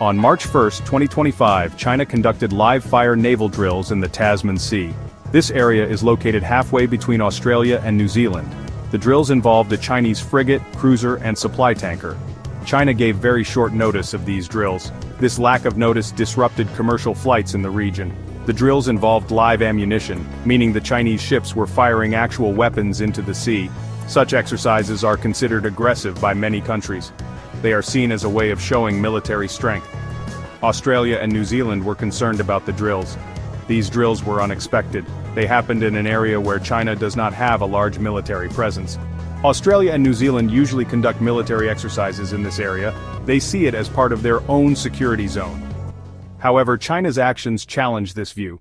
On March 1, 2025, China conducted live-fire naval drills in the Tasman Sea. This area is located halfway between Australia and New Zealand. The drills involved a Chinese frigate, cruiser, and supply tanker. China gave very short notice of these drills. This lack of notice disrupted commercial flights in the region. The drills involved live ammunition, meaning the Chinese ships were firing actual weapons into the sea. Such exercises are considered aggressive by many countries. They are seen as a way of showing military strength. Australia and New Zealand were concerned about the drills. These drills were unexpected. They happened in an area where China does not have a large military presence. Australia and New Zealand usually conduct military exercises in this area. They see it as part of their own security zone. However, China's actions challenge this view.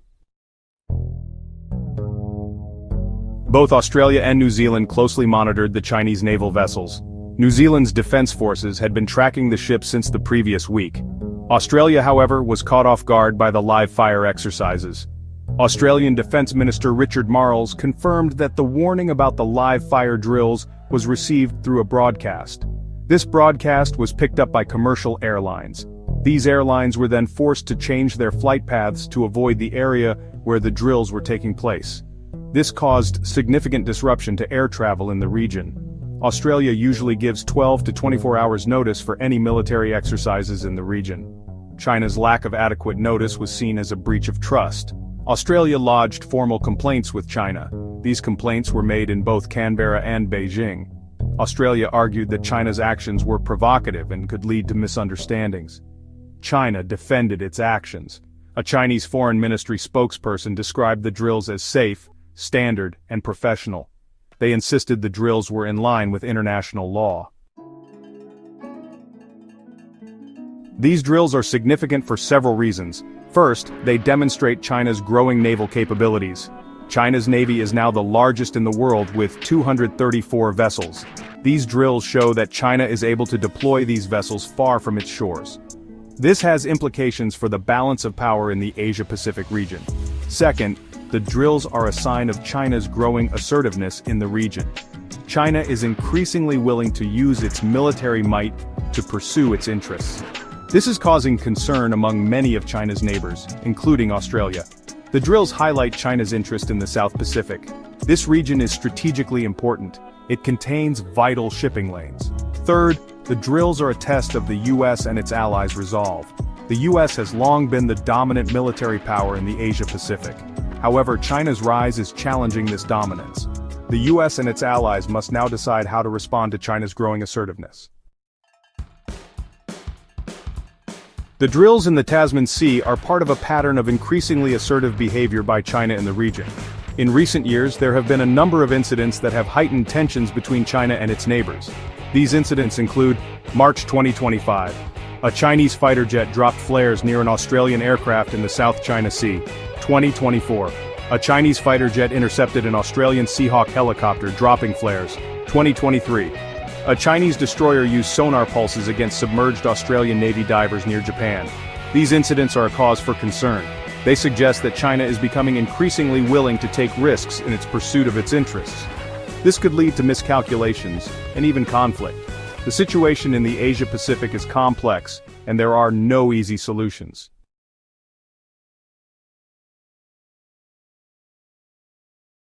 Both Australia and New Zealand closely monitored the Chinese naval vessels. New Zealand's defense forces had been tracking the ships since the previous week. Australia, however, was caught off guard by the live-fire exercises. Australian Defence Minister Richard Marles confirmed that the warning about the live-fire drills was received through a broadcast. This broadcast was picked up by commercial airlines. These airlines were then forced to change their flight paths to avoid the area where the drills were taking place. This caused significant disruption to air travel in the region. Australia usually gives 12 to 24 hours notice for any military exercises in the region. China's lack of adequate notice was seen as a breach of trust. Australia lodged formal complaints with China. These complaints were made in both Canberra and Beijing. Australia argued that China's actions were provocative and could lead to misunderstandings. China defended its actions. A Chinese Foreign Ministry spokesperson described the drills as safe, standard, and professional. They insisted the drills were in line with international law. These drills are significant for several reasons. First, they demonstrate China's growing naval capabilities. China's navy is now the largest in the world with 234 vessels. These drills show that China is able to deploy these vessels far from its shores. This has implications for the balance of power in the Asia-Pacific region. Second, the drills are a sign of China's growing assertiveness in the region. China is increasingly willing to use its military might to pursue its interests. This is causing concern among many of China's neighbors, including Australia. The drills highlight China's interest in the South Pacific. This region is strategically important. It contains vital shipping lanes. Third, the drills are a test of the US and its allies' resolve. The US has long been the dominant military power in the Asia-Pacific. However, China's rise is challenging this dominance. The US and its allies must now decide how to respond to China's growing assertiveness. The drills in the Tasman Sea are part of a pattern of increasingly assertive behavior by China in the region. In recent years, there have been a number of incidents that have heightened tensions between China and its neighbors. These incidents include March 2025. A Chinese fighter jet dropped flares near an Australian aircraft in the South China Sea. 2024. A Chinese fighter jet intercepted an Australian Seahawk helicopter dropping flares. 2023. A Chinese destroyer used sonar pulses against submerged Australian Navy divers near Japan. These incidents are a cause for concern. They suggest that China is becoming increasingly willing to take risks in its pursuit of its interests. This could lead to miscalculations and even conflict. The situation in the Asia-Pacific is complex, and there are no easy solutions.